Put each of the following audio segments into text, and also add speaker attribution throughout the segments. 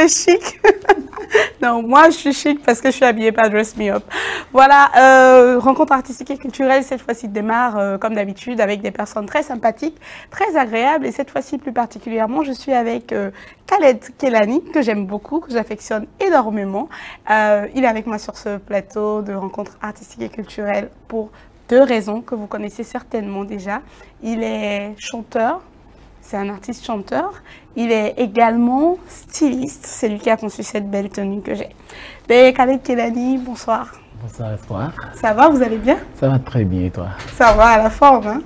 Speaker 1: est chic. Non, moi je suis chic parce que je suis habillée par Dress Me Up. Voilà, rencontre artistique et culturelle, cette fois-ci démarre comme d'habitude avec des personnes très sympathiques, très agréables. Et cette fois-ci plus particulièrement, je suis avec Khaled Kelani, que j'aime beaucoup, que j'affectionne énormément. Il est avec moi sur ce plateau de rencontre artistique et culturelle pour deux raisons que vous connaissez certainement déjà. Il est chanteur. C'est un artiste chanteur. Il est également styliste. C'est lui qui a conçu cette belle tenue que j'ai. Khaled Kelani, bonsoir.
Speaker 2: Bonsoir, Espoir.
Speaker 1: Ça va, vous allez bien?
Speaker 2: Ça va très bien et toi?
Speaker 1: Ça va, à la forme. Hein?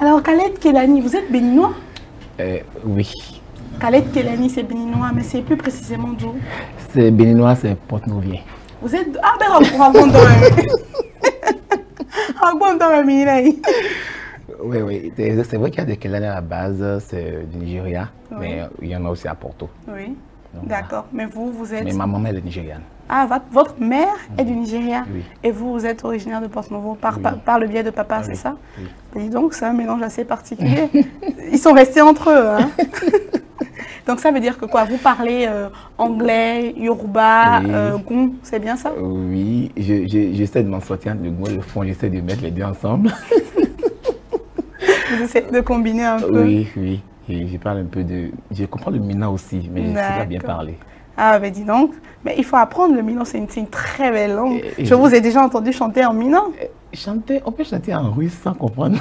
Speaker 1: Alors, Khaled Kelani, vous êtes béninois?
Speaker 2: Oui.
Speaker 1: Khaled Kelani, c'est béninois, mais c'est plus précisément d'où?
Speaker 2: C'est béninois, c'est Port-Nouvien.
Speaker 1: Vous êtes... Ah ben, raconte-moi. Raconte-moi,
Speaker 2: Oui. C'est vrai qu'il y a des Kelani à la base, c'est du Nigeria, oui. Mais il y en a aussi à Porto.
Speaker 1: Oui, d'accord. Mais vous êtes...
Speaker 2: Mais ma maman, elle est nigériane.
Speaker 1: Ah, votre mère est du Nigeria?
Speaker 2: Oui.
Speaker 1: Et vous êtes originaire de Porto-Novo
Speaker 2: Oui.
Speaker 1: par le biais de papa, c'est
Speaker 2: Oui.
Speaker 1: ça?
Speaker 2: Oui.
Speaker 1: Dis donc, c'est un mélange assez particulier. Ils sont restés entre eux, hein? Donc ça veut dire que quoi? Vous parlez anglais, yoruba,
Speaker 2: oui.
Speaker 1: Gon, c'est bien ça?
Speaker 2: Oui, j'essaie de m'en sortir le mot, le fond, j'essaie de mettre les deux ensemble.
Speaker 1: Vous essayez de combiner un peu?
Speaker 2: Oui. Et je parle un peu de... Je comprends le mina aussi, mais je ne sais pas bien parler.
Speaker 1: Ah, ben dis donc. Mais il faut apprendre le minan, c'est une très belle langue. Je vous ai déjà entendu chanter en minan.
Speaker 2: On peut chanter en russe sans comprendre.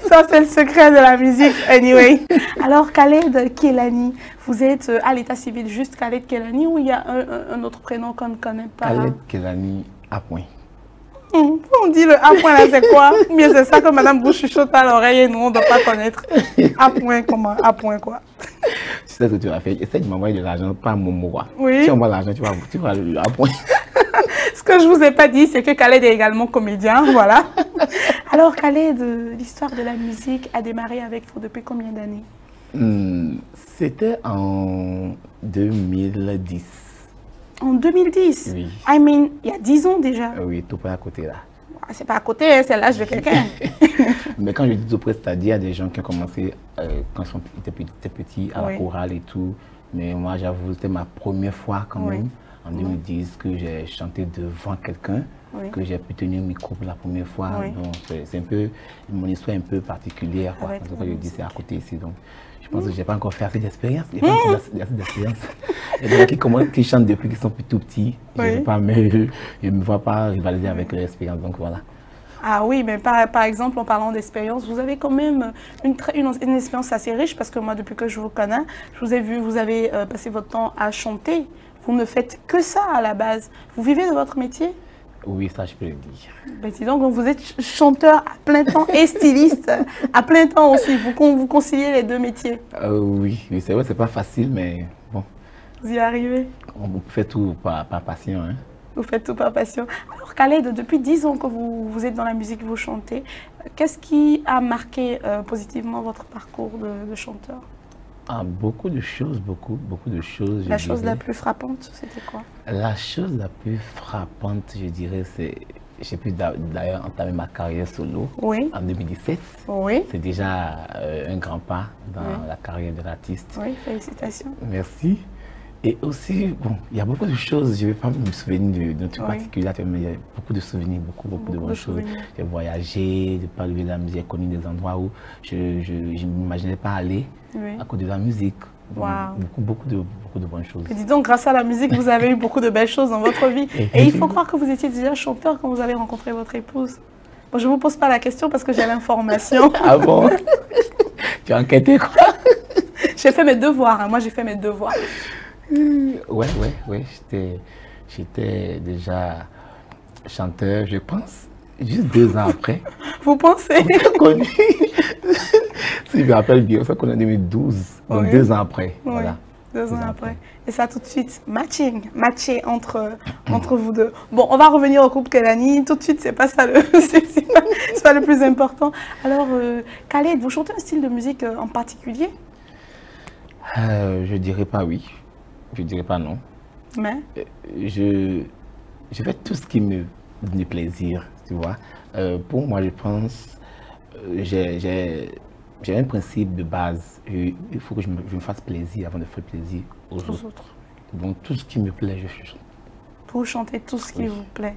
Speaker 1: Ça, c'est le secret de la musique, anyway. Alors, Khaled Kelani, vous êtes à l'état civil juste Khaled Kelani ou il y a un autre prénom qu'on ne connaît pas?
Speaker 2: Khaled Kelani à point.
Speaker 1: On dit le A point là, c'est quoi? Mais c'est ça que madame vous chuchote à l'oreille et nous, on ne doit pas connaître. A point, comment? A point quoi?
Speaker 2: Tu sais ce que tu vas faire? Essaye de m'envoyer de l'argent, pas mon mot.
Speaker 1: Oui.
Speaker 2: Si on voit l'argent, tu vas le A point.
Speaker 1: Ce que je ne vous ai pas dit, c'est que Khaled est également comédien, voilà. Alors Khaled, l'histoire de la musique a démarré avec vous depuis combien d'années?
Speaker 2: C'était en 2010.
Speaker 1: En 2010?
Speaker 2: Oui.
Speaker 1: I mean, il y a 10 ans déjà.
Speaker 2: Oui, tout près à côté là.
Speaker 1: C'est pas à côté, hein, c'est l'âge de quelqu'un.
Speaker 2: Mais quand je dis tout près, c'est-à-dire il y a des gens qui ont commencé quand ils étaient petits à la chorale et tout. Mais moi, j'avoue, c'était ma première fois quand même, en 2010, que j'ai chanté devant quelqu'un, que j'ai pu tenir un micro pour la première fois. Donc, c'est un peu, mon histoire est un peu particulière. Quoi. C'est pourquoi je dis c'est à côté ici. Donc, je pense que je n'ai pas encore fait assez d'expérience. Il n'y a pas encore assez d'expérience. Il y a des gens qui chantent depuis qu'ils sont plus tout petits. Je ne me vois pas rivaliser avec leur expérience. Donc, voilà.
Speaker 1: Ah oui, mais par exemple, en parlant d'expérience, vous avez quand même une expérience assez riche parce que moi, depuis que je vous connais, je vous ai vu, vous avez passé votre temps à chanter. Vous ne faites que ça à la base. Vous vivez de votre métier?
Speaker 2: Oui, ça je peux le dire.
Speaker 1: Ben, dis donc, vous êtes chanteur à plein temps et styliste à plein temps aussi. Vous conciliez les deux métiers?
Speaker 2: Oui, c'est vrai, c'est pas facile, mais bon.
Speaker 1: Vous y arrivez?
Speaker 2: On fait tout par passion. Hein.
Speaker 1: Vous faites tout par passion. Alors Khaled, depuis 10 ans que vous êtes dans la musique, vous chantez, qu'est-ce qui a marqué positivement votre parcours de chanteur?
Speaker 2: Beaucoup de choses, beaucoup de choses.
Speaker 1: La chose la plus frappante, c'était quoi?
Speaker 2: La chose la plus frappante, je dirais, c'est... J'ai pu d'ailleurs entamer ma carrière solo en 2017.
Speaker 1: Oui.
Speaker 2: C'est déjà un grand pas dans la carrière de l'artiste.
Speaker 1: Oui, félicitations.
Speaker 2: Merci. Et aussi, bon, il y a beaucoup de choses, je ne vais pas me souvenir de trucs particuliers, mais il y a beaucoup de souvenirs, beaucoup de bonnes choses. J'ai voyagé, de par de la musique, j'ai connu des endroits où je ne m'imaginais pas aller à cause de la musique.
Speaker 1: Wow.
Speaker 2: Beaucoup de bonnes choses.
Speaker 1: Et dis donc, grâce à la musique, vous avez eu beaucoup de belles choses dans votre vie. Et il faut croire que vous étiez déjà chanteur quand vous avez rencontré votre épouse. Bon, je ne vous pose pas la question parce que j'ai l'information.
Speaker 2: Ah bon? Tu as enquêté quoi?
Speaker 1: J'ai fait mes devoirs, hein. Moi j'ai fait mes devoirs.
Speaker 2: Ouais. J'étais déjà chanteur, je pense, juste 2 ans après.
Speaker 1: Vous pensez?
Speaker 2: Connu. Si je me rappelle bien, ça qu'on est en 2012, donc 2 ans après. Voilà.
Speaker 1: 2 ans après. Et ça tout de suite, matché entre vous deux. Bon, on va revenir au couple Kelani. Tout de suite, c'est pas ça c'est pas le plus important. Alors, Khaled, vous chantez un style de musique en particulier?
Speaker 2: Je dirais pas oui. Je dirais pas non.
Speaker 1: Mais
Speaker 2: je fais tout ce qui me donne plaisir, tu vois. Pour moi, je pense, j'ai j'ai un principe de base. Il faut que je me fasse plaisir avant de faire plaisir aux autres. Donc tout ce qui me plaît, je chante.
Speaker 1: Pour chanter tout ce qui vous plaît.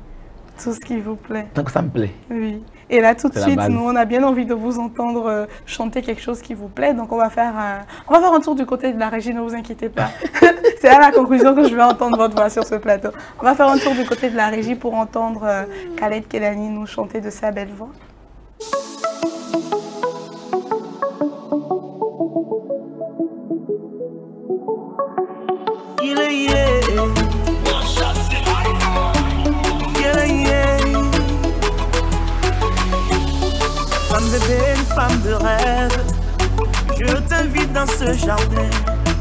Speaker 1: Tout ce qui vous plaît.
Speaker 2: Tant que ça me plaît.
Speaker 1: Oui. Et là, tout de suite, nous, on a bien envie de vous entendre chanter quelque chose qui vous plaît. Donc, on va faire un tour du côté de la régie, ne vous inquiétez pas. C'est à la conclusion que je vais entendre votre voix sur ce plateau. On va faire un tour du côté de la régie pour entendre Khaled Kelani nous chanter de sa belle voix.
Speaker 3: Femme bébé, une femme de rêve, je t'invite dans ce jardin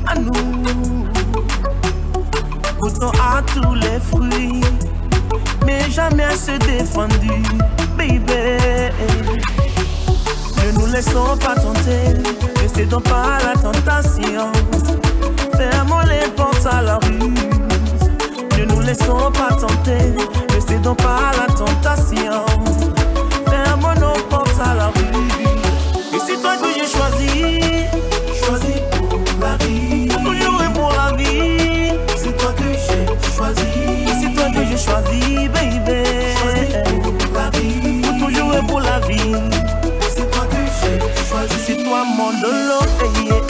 Speaker 3: à nous. Goûtons à tous les fruits, mais jamais à se défendu, baby. Ne nous laissons pas tenter, ne cédons pas à la tentation. Fermons les portes à la rue. Ne nous laissons pas tenter, ne cédons pas à la tentation. Fermons nos portes à la rue. Et c'est toi que j'ai choisi pour la vie. Pour toujours et pour la vie. C'est toi que j'ai choisi. Et c'est toi que j'ai choisi, baby. Choisi pour la vie. Pour toujours et pour la vie. C'est toi que j'ai choisi. C'est toi mon dolo, hey, yeah.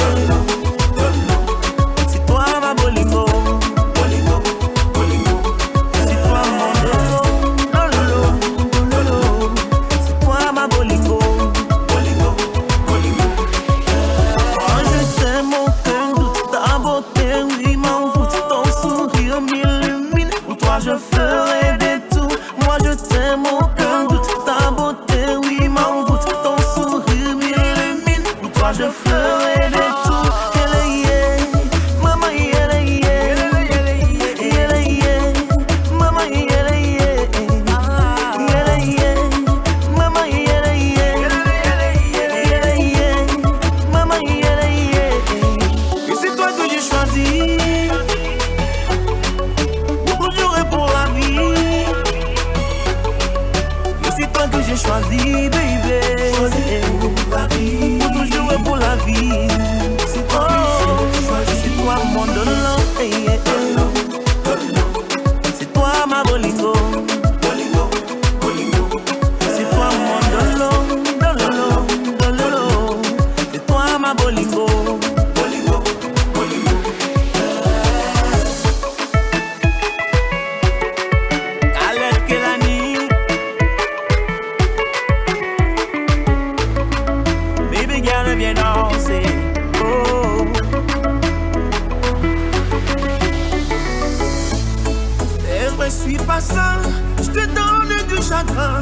Speaker 3: C'est toi ma bolingo. Je ferai des tours, moi je t'aime aucun doute. Ta beauté, oui, m'envoûte. Ton sourire m'illumine. Pour toi je ferai des tours. Maman, maman, maman, et c'est toi que j'ai choisi. J'ai choisi, baby. Choisi pour la vie. Pour toujours et pour la vie. C'est toi que j'ai choisi. C'est toi mon dolo, hey, hey. C'est toi ma bolingo. C'est toi mon dolo. C'est toi ma bolingo. Khaled Kelani. Viens danser, oh. C'est vrai, je suis pas ça, je te donne du chagrin.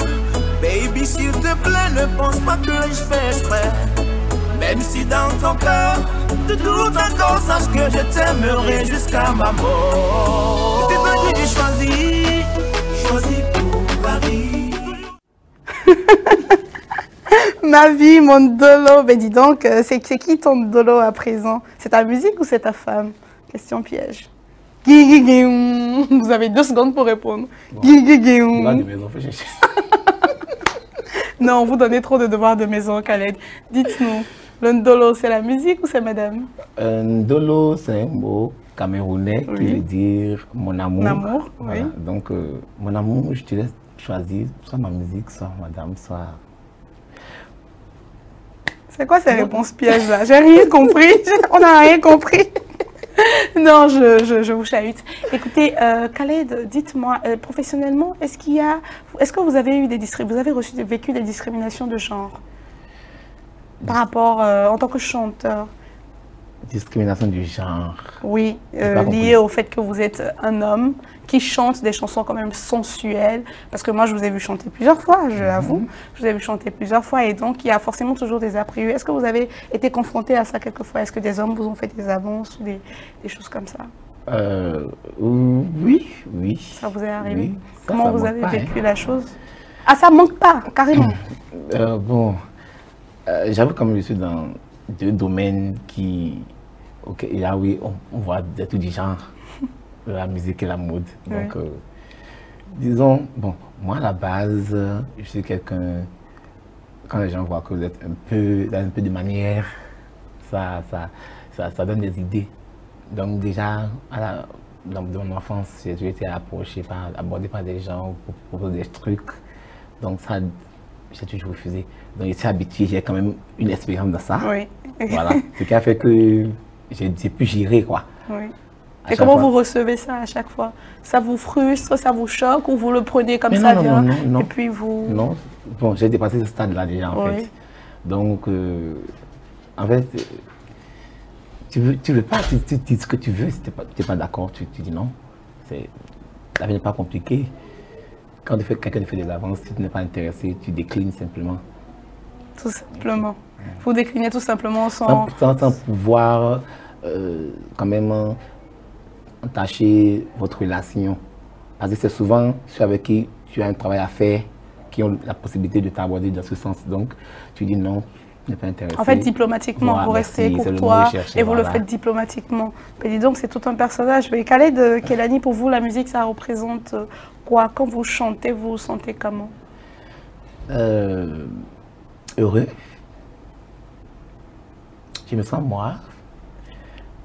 Speaker 3: Baby, s'il te plaît, ne pense pas que je fais exprès. Même si dans ton cœur, de tout encore, sache que je t'aimerai jusqu'à ma mort. C'est toi que j'ai choisi pour la vie.
Speaker 1: Ma vie, mon dolo. Ben dis donc, c'est qui ton dolo à présent? C'est ta musique ou c'est ta femme? Question piège. Vous avez 2 secondes pour répondre. Non, vous donnez trop de devoirs de maison, Khaled. Dites-nous, le ndolo, c'est la musique ou c'est madame?
Speaker 2: Ndolo, c'est un mot camerounais qui veut dire mon amour.
Speaker 1: Mon amour,
Speaker 2: voilà.
Speaker 1: oui.
Speaker 2: Donc, mon amour, je te laisse choisir soit ma musique, soit madame, soit...
Speaker 1: C'est quoi ces réponses pièges là? J'ai rien compris. On n'a rien compris. Non, je vous chahute. Écoutez, Khaled, dites-moi, professionnellement, est-ce que vous avez eu vécu des discriminations de genre par rapport en tant que chanteur?
Speaker 2: Discrimination du genre.
Speaker 1: Oui, liée au fait que vous êtes un homme qui chante des chansons quand même sensuelles. Parce que moi, je vous ai vu chanter plusieurs fois, je l'avoue. Je vous ai vu chanter plusieurs fois et donc il y a forcément toujours des a priori. Est-ce que vous avez été confronté à ça quelquefois? Est-ce que des hommes vous ont fait des avances ou des choses comme ça?
Speaker 2: Oui.
Speaker 1: Ça vous est arrivé?
Speaker 2: Oui,
Speaker 1: Comment vous avez vécu la chose? Ah, ça manque pas, carrément.
Speaker 2: Bon, j'avoue comme je suis dans 2 domaines qui... Ok, là oui, on voit de tout du genre, la musique et la mode. Donc, disons, bon, moi à la base, je suis quelqu'un quand les gens voient que vous êtes un peu de manière, ça donne des idées. Donc déjà, dans mon enfance, j'ai toujours été abordé par des gens pour proposer des trucs. Donc ça, j'ai toujours refusé. Donc j'étais habitué, j'ai quand même une expérience dans ça.
Speaker 1: Oui.
Speaker 2: Voilà, ce qui a fait que j'ai pu gérer, quoi.
Speaker 1: Oui. Et comment vous recevez ça à chaque fois? Ça vous frustre, ça vous choque ou vous le prenez comme ça vient?
Speaker 2: Non.
Speaker 1: Et puis vous...
Speaker 2: Non, bon, j'ai dépassé ce stade-là déjà, en fait. Donc, en fait, tu veux pas, tu dis ce que tu veux, si tu n'es pas d'accord, tu dis non. La vie n'est pas compliquée. Quand quelqu'un fait des avances, si tu n'es pas intéressé, tu déclines simplement.
Speaker 1: Tout simplement. Vous déclinez tout simplement sans
Speaker 2: pouvoir quand même entacher votre relation. Parce que c'est souvent ceux avec qui tu as un travail à faire qui ont la possibilité de t'aborder dans ce sens. Donc, tu dis non, tu n'es pas intéressé.
Speaker 1: En fait, diplomatiquement, voilà, vous restez courtois et vous le faites diplomatiquement. Mais dis donc, c'est tout un personnage. Mais Khaled Kelani, pour vous, la musique, ça représente quoi? Quand vous chantez, vous vous sentez comment?
Speaker 2: Heureux. Je me sens moi.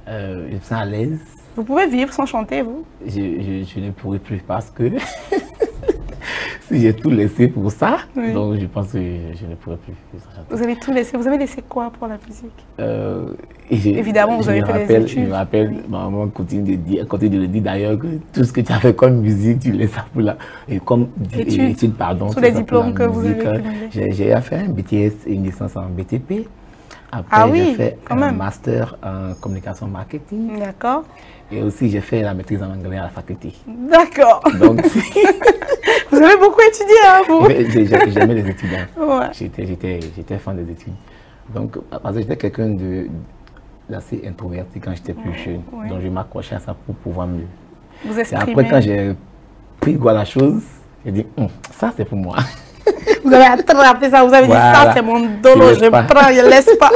Speaker 2: Je me sens à l'aise.
Speaker 1: Vous pouvez vivre sans chanter, vous?
Speaker 2: Je ne pourrai plus parce que si j'ai tout laissé pour ça, oui. Donc je pense que je ne pourrai plus chanter.
Speaker 1: Vous avez tout laissé. Vous avez laissé quoi pour la musique?
Speaker 2: Évidemment, vous avez fait des études. Je me rappelle, ma maman continue de le dire d'ailleurs, que tout ce que tu as fait comme musique, tu laisses ça pour là. Et comme études, pardon.
Speaker 1: Tous les diplômes que vous avez fait.
Speaker 2: J'ai fait un BTS et une licence en BTP. Après, j'ai fait un master en communication marketing.
Speaker 1: D'accord.
Speaker 2: Et aussi, j'ai fait la maîtrise en anglais à la faculté.
Speaker 1: D'accord.
Speaker 2: Donc,
Speaker 1: vous avez beaucoup étudié, hein, vous?
Speaker 2: J'aimais les étudiants.
Speaker 1: Ouais.
Speaker 2: J'étais fan des études. Donc, parce que j'étais quelqu'un d'assez introverti quand j'étais plus jeune. Ouais. Donc, je m'accrochais à ça pour pouvoir me...
Speaker 1: Vous exprimer.
Speaker 2: Et après, quand j'ai pris goût à la chose, j'ai dit, ça, c'est pour moi.
Speaker 1: Vous avez attrapé ça, vous avez dit ça, c'est mon dolo, je prends, je laisse pas.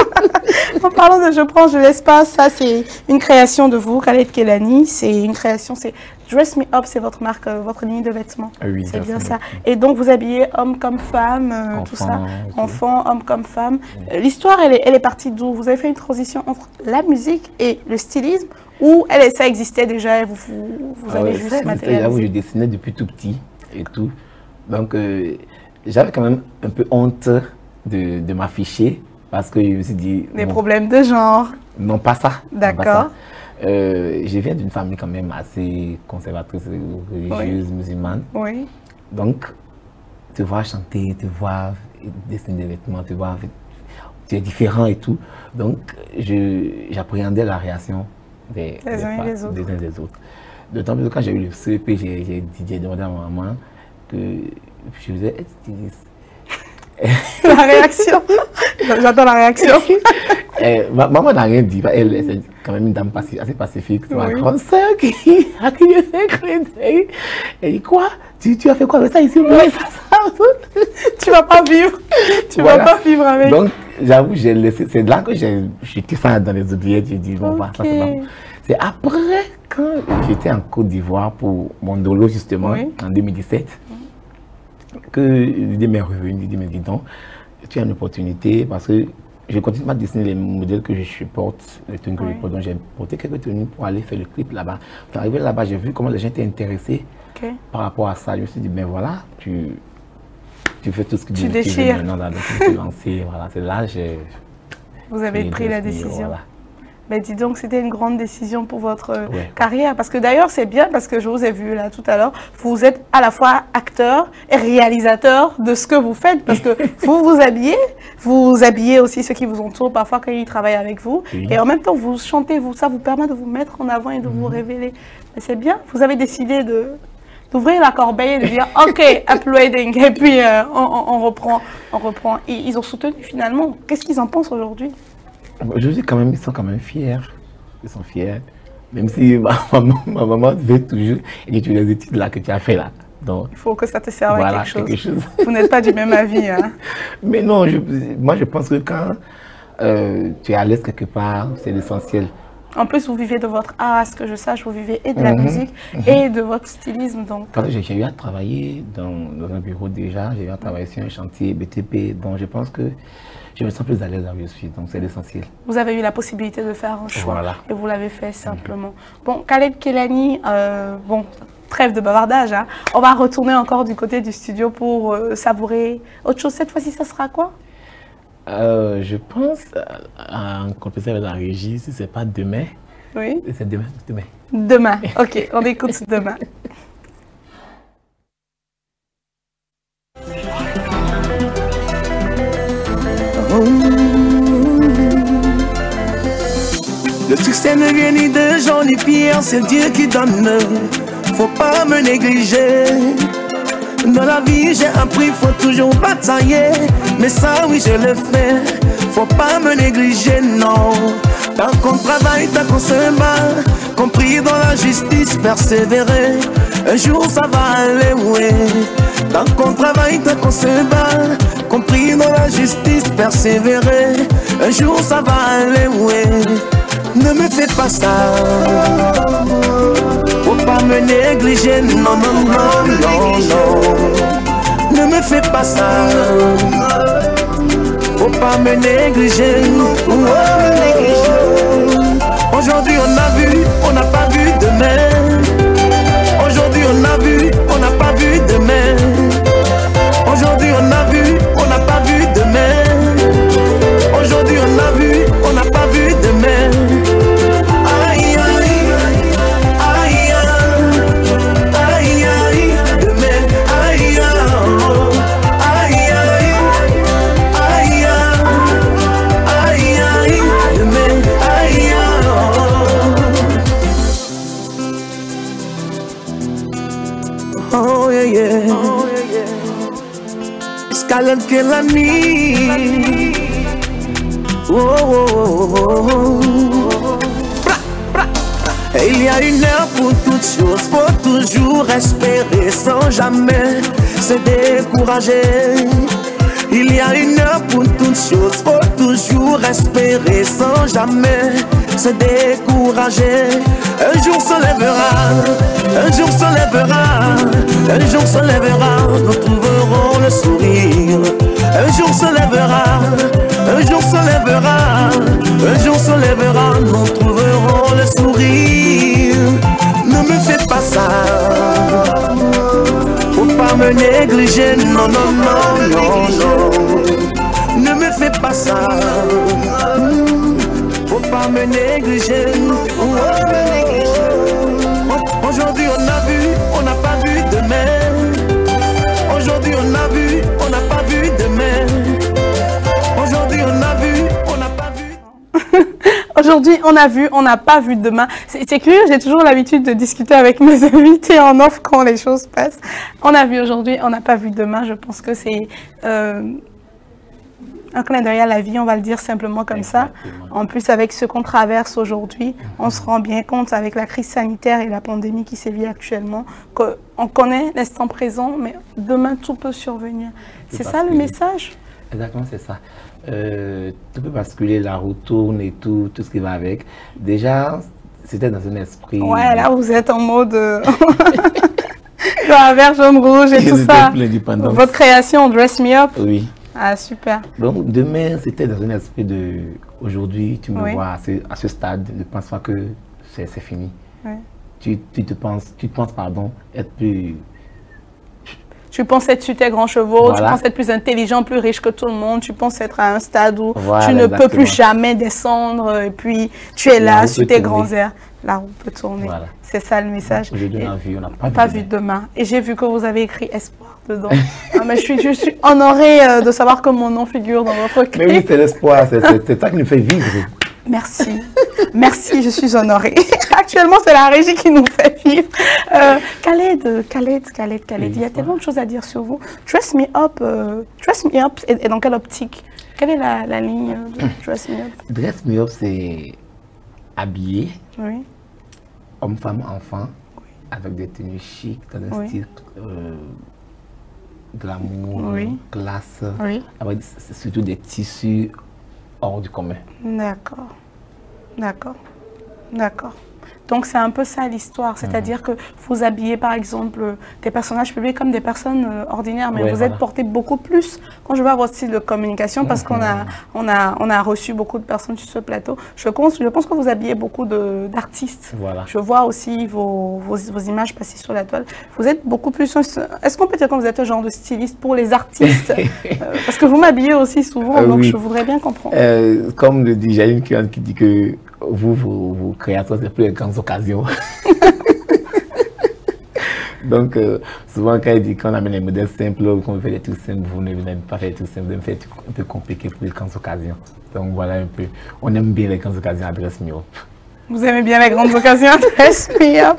Speaker 1: En parlant de je prends, je laisse pas, ça c'est une création de vous, Khaled Kelani, c'est une création, c'est Dress Me Up, c'est votre marque, votre ligne de vêtements.
Speaker 2: Ah oui,
Speaker 1: c'est bien ça. Et donc vous habillez homme comme femme, tout ça, enfant, homme comme femme. L'histoire, elle est partie d'où? Vous avez fait une transition entre la musique et le stylisme, ou ça existait déjà et vous avez juste matérialisé?
Speaker 2: Là où je dessinais depuis tout petit et tout. Donc, j'avais quand même un peu honte de m'afficher parce que je me suis dit...
Speaker 1: Des problèmes de genre?
Speaker 2: Non, pas ça.
Speaker 1: D'accord.
Speaker 2: Je viens d'une famille quand même assez conservatrice, religieuse, musulmane.
Speaker 1: Oui.
Speaker 2: Donc, te voir chanter, te voir dessiner des vêtements, te voir... Tu es différent et tout. Donc, j'appréhendais la réaction des uns et des autres. D'autant plus que quand j'ai eu le CEP, j'ai demandé à ma maman que je faisais être styliste.
Speaker 1: La réaction. J'attends la réaction.
Speaker 2: Maman n'a rien dit. Elle est quand même une dame assez pacifique. C'est ma grande sœur qui a crié un clin d'œil. Elle dit quoi? Tu as fait quoi avec ça ici?
Speaker 1: Tu vas pas vivre. Tu vas pas vivre avec.
Speaker 2: Donc, j'avoue, j'ai laissé. C'est là que j'ai jeté ça dans les oubliettes. J'ai dit, bon, ça c'est pas bon. C'est après, quand j'étais en Côte d'Ivoire pour mon dolo, justement, en 2017, que l'idée m'est revenue. Je dis, mais dis donc, tu as une opportunité parce que je continue à dessiner les modèles que je supporte, les tenues que je porte. Donc, j'ai porté quelques tenues pour aller faire le clip là-bas. Arrivé là-bas, j'ai vu comment les gens étaient intéressés par rapport à ça. Je me suis dit, ben voilà, tu fais tout ce que tu
Speaker 1: déchires.
Speaker 2: Maintenant, là, donc, tu te lancer. Voilà, c'est là que
Speaker 1: vous avez pris la décision. Voilà. Mais dis donc, c'était une grande décision pour votre carrière. Parce que d'ailleurs, c'est bien parce que je vous ai vu là tout à l'heure. Vous êtes à la fois acteur et réalisateur de ce que vous faites. Parce que vous habillez aussi ceux qui vous entourent parfois quand ils travaillent avec vous. Oui. Et en même temps, vous chantez, ça vous permet de vous mettre en avant et de vous révéler. Mais c'est bien. Vous avez décidé d'ouvrir la corbeille et de dire OK, uploading. Et puis on reprend. Et ils ont soutenu finalement. Qu'est-ce qu'ils en pensent aujourd'hui?
Speaker 2: Aujourd'hui, quand même, ils sont quand même fiers. Ils sont fiers. Même si ma maman veut toujours étudier les études là que tu as fait là. Donc,
Speaker 1: il faut que ça te serve
Speaker 2: voilà,
Speaker 1: à quelque chose. Vous n'êtes pas du même avis. Hein?
Speaker 2: Mais non, moi je pense que quand tu es à l'aise quelque part, c'est l'essentiel.
Speaker 1: En plus, vous vivez de votre art, à ce que je sache, vous vivez et de la musique et de votre stylisme. Donc.
Speaker 2: J'ai eu à travailler dans un bureau déjà, j'ai eu à travailler sur un chantier BTP, donc je pense que je me sens plus à l'aise là où je suis, donc c'est l'essentiel.
Speaker 1: Vous avez eu la possibilité de faire un choix et vous l'avez fait simplement. Bon, Khaled Kehlani, bon, trêve de bavardage, hein. On va retourner encore du côté du studio pour savourer autre chose. Cette fois-ci, ça sera quoi?
Speaker 2: Je pense à un compléter avec la régie, si c'est pas demain.
Speaker 1: Oui.
Speaker 2: C'est demain.
Speaker 1: Demain, ok, on écoute demain.
Speaker 3: Le succès ne vient ni de Jean ni Pierre, c'est Dieu qui donne. Faut pas me négliger. Dans la vie j'ai appris, faut toujours batailler. Mais ça oui je le fais. Faut pas me négliger, non. Tant qu'on travaille, tant qu'on se bat, compris dans la justice, persévérer. Un jour ça va aller, oui. Tant qu'on travaille, tant qu'on se bat, compris dans la justice, persévérer. Un jour ça va aller, oui. Ne me fais pas ça. Faut pas me négliger, non, non, non, non, non. Ne me fais pas ça. Faut pas me négliger. Aujourd'hui on a vu, on n'a pas vu demain. Aujourd'hui on a vu, on n'a pas vu demain. Aujourd'hui on a vu, on n'a pas vu demain. Aujourd'hui on a vu, on n'a pas vu demain. Aïe aïe, aïe aïe, aïe demain, aïe aïe aïe, aïe aïe aïe demain, aïe. Oh yeah yeah, oh yeah yeah. Khaled Kehlani. Oh, oh, oh, oh, oh. Bra, bra. Il y a une heure pour toutes choses, faut toujours espérer sans jamais se décourager. Il y a une heure pour toutes choses, faut toujours espérer sans jamais se décourager. Un jour se lèvera, un jour se lèvera, un jour se lèvera, nous trouverons le sourire. Un jour se lèvera, un jour se lèvera, un jour se lèvera, nous trouverons le sourire. Ne me fais pas ça. Faut pas me négliger, non, non, non, non, non. Ne me fais pas ça. Faut pas me négliger. Aujourd'hui on a vu, on n'a pas vu demain. Aujourd'hui on a vu, on n'a pas vu demain. Aujourd'hui on a vu, on n'a pas vu.
Speaker 1: Aujourd'hui, on a vu, on n'a pas vu demain. C'est curieux, j'ai toujours l'habitude de discuter avec mes invités en off quand les choses passent. On a vu aujourd'hui, on n'a pas vu demain. Je pense que c'est un clin d'œil à la vie, on va le dire simplement comme ça. En plus, avec ce qu'on traverse aujourd'hui, on se rend bien compte avec la crise sanitaire et la pandémie qui sévit actuellement, qu'on connaît l'instant présent, mais demain, tout peut survenir. C'est ça le message?
Speaker 2: Exactement, c'est ça. Tout peut basculer, la roue tourne et tout ce qui va avec. Déjà, c'était dans un esprit...
Speaker 1: Ouais, là, vous êtes en mode... la vert, jaune, rouge et tout ça. Votre création, Dress Me Up.
Speaker 2: Oui.
Speaker 1: Ah, super.
Speaker 2: Donc, demain, c'était dans un esprit de... Aujourd'hui, tu me vois à ce stade, ne pense pas que c'est fini. Oui. Tu penses, pardon, être plus...
Speaker 1: Tu penses être sur tes grands chevaux, tu penses être plus intelligent, plus riche que tout le monde, tu penses être à un stade où tu ne peux plus jamais descendre, et puis tu es là sur tes grands airs. La roue peut tourner. Voilà. C'est ça le message.
Speaker 2: Aujourd'hui, on n'a
Speaker 1: pas vu demain. Et j'ai vu que vous avez écrit espoir dedans. Mais je suis honorée de savoir que mon nom figure dans votre clip.
Speaker 2: Mais oui, c'est l'espoir, c'est ça qui nous fait vivre.
Speaker 1: Merci. Merci, je suis honorée. Actuellement, c'est la régie qui nous fait vivre. Khaled, il y a tellement de choses à dire sur vous. Dress Me Up est dans quelle optique? Quelle est la ligne de Dress Me Up?
Speaker 2: Dress Me Up, c'est habillé, homme, femme, enfant, avec des tenues chic, dans un style glamour, classe, avec surtout des tissus hors du commun.
Speaker 1: D'accord. D'accord. D'accord. Donc c'est un peu ça l'histoire, c'est-à-dire que vous habillez par exemple des personnages publics comme des personnes ordinaires, mais vous êtes porté beaucoup plus. Quand je vois votre style de communication, parce qu'on a reçu beaucoup de personnes sur ce plateau, je pense que vous habillez beaucoup d'artistes.
Speaker 2: Voilà.
Speaker 1: Je vois aussi vos images passer sur la toile. Vous êtes beaucoup plus... Est-ce qu'on peut dire que vous êtes un genre de styliste pour les artistes parce que vous m'habillez aussi souvent, donc je voudrais bien comprendre.
Speaker 2: Comme le dit, j'ai une cliente qui dit que vos créateurs, c'est plus les grandes occasions. Donc, souvent, quand il dit qu'on amène les modèles simples, qu'on fait des trucs simples, vous ne venez pas faire des trucs simples, vous faites des trucs un peu compliqués pour les grandes occasions. Donc, voilà un peu. On aime bien les grandes occasions à Dress Me Up.
Speaker 1: Vous aimez bien les grandes occasions à Dress Me Up.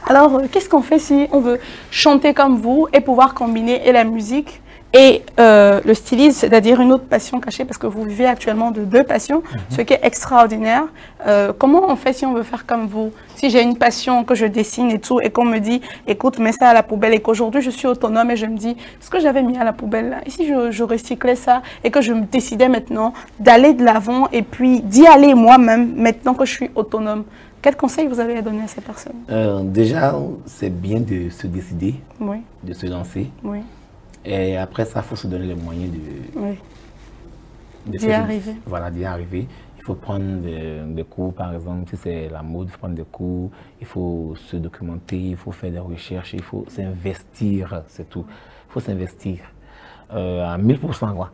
Speaker 1: Alors, qu'est-ce qu'on fait si on veut chanter comme vous et pouvoir combiner et la musique et le stylisme, c'est-à-dire une autre passion cachée, parce que vous vivez actuellement de deux passions, ce qui est extraordinaire. Comment on fait si on veut faire comme vous? Si j'ai une passion, que je dessine et tout, et qu'on me dit, écoute, mets ça à la poubelle, et qu'aujourd'hui je suis autonome, et je me dis, ce que j'avais mis à la poubelle là, et si je recyclais ça, et que je me décidais maintenant d'aller de l'avant, et puis d'y aller moi-même, maintenant que je suis autonome, quel conseil vous avez à donner à ces personnes?
Speaker 2: Déjà, c'est bien de se décider, de se lancer.
Speaker 1: Oui.
Speaker 2: Et après ça, il faut se donner les moyens
Speaker 1: d'y arriver.
Speaker 2: Voilà, d'y arriver. Il faut prendre des cours, par exemple, si c'est la mode, il faut prendre des cours, il faut se documenter, il faut faire des recherches, il faut s'investir, c'est tout. Il faut s'investir à 1000%, quoi,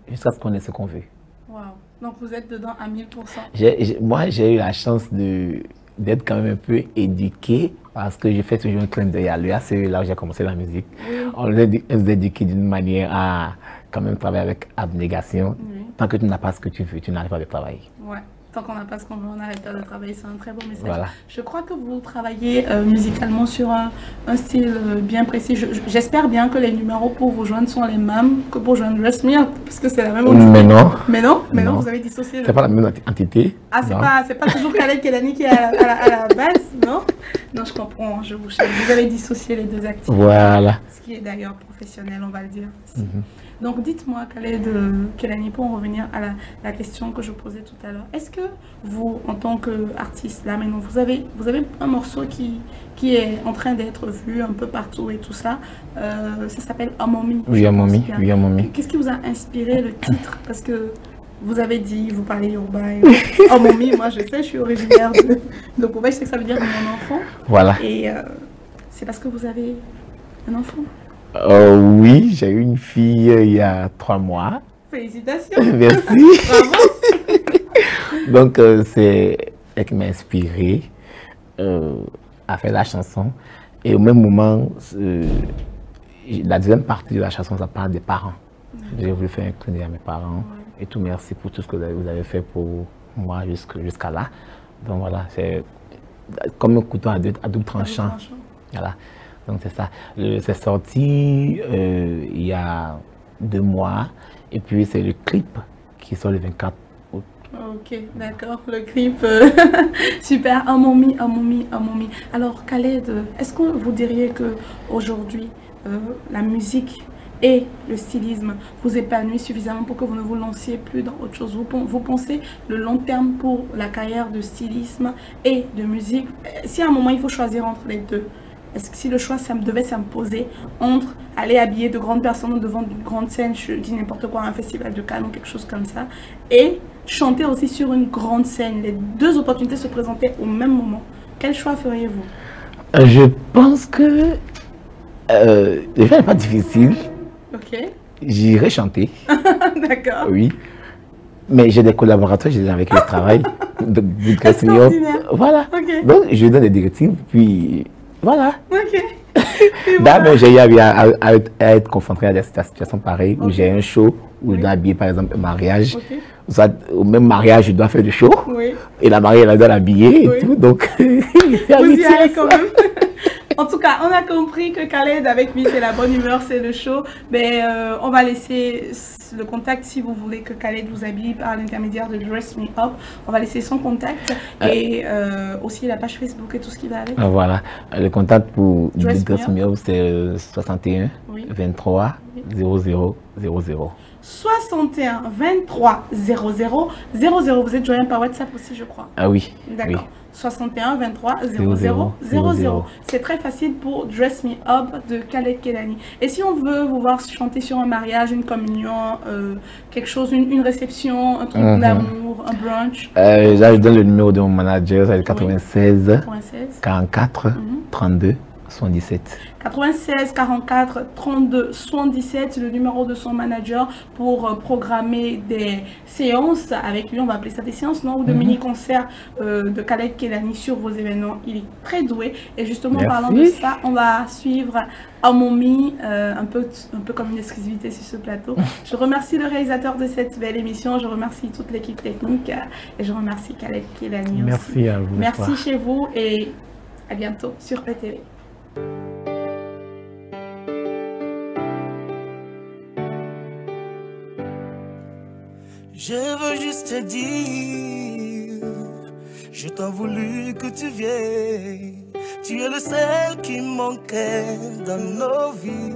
Speaker 2: jusqu'à ce qu'on ait ce qu'on veut.
Speaker 1: Wow. Donc vous êtes dedans à 1000%.
Speaker 2: Moi, j'ai eu la chance d'être quand même un peu éduqué, parce que je fais toujours un clin d'œil à l'UA, c'est là où j'ai commencé la musique. Oui. On nous a éduqué d'une manière à quand même travailler avec abnégation. Oui. Tant que tu n'as pas ce que tu veux, tu n'arrives pas à travailler.
Speaker 1: Ouais. Tant qu'on n'a pas ce qu'on veut, on n'arrête pas de travailler. C'est un très beau message.
Speaker 2: Voilà.
Speaker 1: Je crois que vous travaillez musicalement sur un style bien précis. J'espère bien que les numéros pour vous joindre sont les mêmes que pour joindre Dress Me Up, parce que c'est la même entité.
Speaker 2: Mais non.
Speaker 1: Vous avez dissocié.
Speaker 2: C'est pas la même entité.
Speaker 1: Ah, c'est pas toujours Khaled Kelani qui est à la base, non? Non, je comprends, je vous cherche. Vous avez dissocié les deux activités.
Speaker 2: Voilà.
Speaker 1: Ce qui est d'ailleurs professionnel, on va le dire. Donc, dites-moi, Khaled Kelani, pour en revenir à la question que je posais tout à l'heure. Est-ce que vous, en tant qu'artiste, là maintenant, vous avez un morceau qui est en train d'être vu un peu partout et tout ça. Ça s'appelle Amomi.
Speaker 2: Oui, Amomi.
Speaker 1: Qu'est-ce qui vous a inspiré le titre? Parce que vous avez dit, vous parlez Yoruba. Amomi, moi je sais, je suis originaire de Kobe, je sais que ça veut dire mon enfant.
Speaker 2: Voilà.
Speaker 1: Et c'est parce que vous avez un enfant?
Speaker 2: Oui, j'ai eu une fille il y a 3 mois.
Speaker 1: Félicitations.
Speaker 2: Merci.
Speaker 1: Bravo.
Speaker 2: Donc, c'est elle qui m'a inspiré à faire la chanson. Et au même moment, la deuxième partie de la chanson, ça parle des parents. J'ai voulu faire un clin d'œil à mes parents. Et tout, merci pour tout ce que vous avez fait pour moi jusqu'à là. Donc voilà, c'est comme un couteau à double tranchant. Voilà, donc c'est ça. C'est sorti il y a 2 mois. Et puis c'est le clip qui sort le 24 août.
Speaker 1: Ok, d'accord, le clip. Super, Amomi. Alors Khaled, est-ce que vous diriez qu'aujourd'hui, la musique et le stylisme vous épanouit suffisamment pour que vous ne vous lanciez plus dans autre chose? Vous pensez le long terme pour la carrière de stylisme et de musique? Si à un moment il faut choisir entre les deux, est-ce que si le choix devait s'imposer entre aller habiller de grandes personnes devant une grande scène, je dis n'importe quoi, un festival de Cannes ou quelque chose comme ça, et chanter aussi sur une grande scène, les deux opportunités se présentaient au même moment, quel choix feriez-vous?
Speaker 2: Je pense que déjà n'est pas difficile.
Speaker 1: Ok.
Speaker 2: J'irai chanter.
Speaker 1: D'accord.
Speaker 2: Oui. Mais j'ai des collaborateurs avec qui je travaille. Voilà. Okay. Donc, je donne des directives, puis voilà. Ok. D'abord, j'ai eu à être confronté à des situations pareilles, où j'ai un show, où je dois habiller par exemple un mariage. Soit, au même mariage, je dois faire du show. Et la mariée, elle doit l'habiller et tout. Donc,
Speaker 1: vous y allez quand même. En tout cas, on a compris que Khaled, avec lui, c'est la bonne humeur, c'est le show. Mais on va laisser le contact si vous voulez que Khaled vous habille par l'intermédiaire de Dress Me Up. On va laisser son contact et aussi la page Facebook et tout ce qui va avec.
Speaker 2: Voilà. Le contact pour Dress Me Up, c'est 61 23 00 00.
Speaker 1: 61 23 00 00. Vous êtes joignable par WhatsApp aussi, je crois.
Speaker 2: Ah oui.
Speaker 1: D'accord.
Speaker 2: Oui.
Speaker 1: 61 23 00 00. C'est très facile pour Dress Me Up de Khaled Kelani. Et si on veut vous voir chanter sur un mariage, une communion, quelque chose, une réception, un truc d'amour, un brunch.
Speaker 2: Là, je donne le numéro de mon manager, c'est le 96 44 32 77.
Speaker 1: 96 44 32 77, c'est le numéro de son manager pour programmer des séances avec lui. On va appeler ça des séances, non? Ou de mini-concerts de Khaled Kelani sur vos événements. Il est très doué. Et justement, en parlant de ça, on va suivre Amomi, un peu comme une exclusivité sur ce plateau. Je remercie le réalisateur de cette belle émission. Je remercie toute l'équipe technique. Et je remercie Khaled Kelani aussi.
Speaker 2: Merci à vous.
Speaker 1: Merci chez vous et à bientôt sur PTV.
Speaker 3: Je veux juste te dire, je t'en voulu que tu viennes. Tu es le seul qui manquait dans nos vies.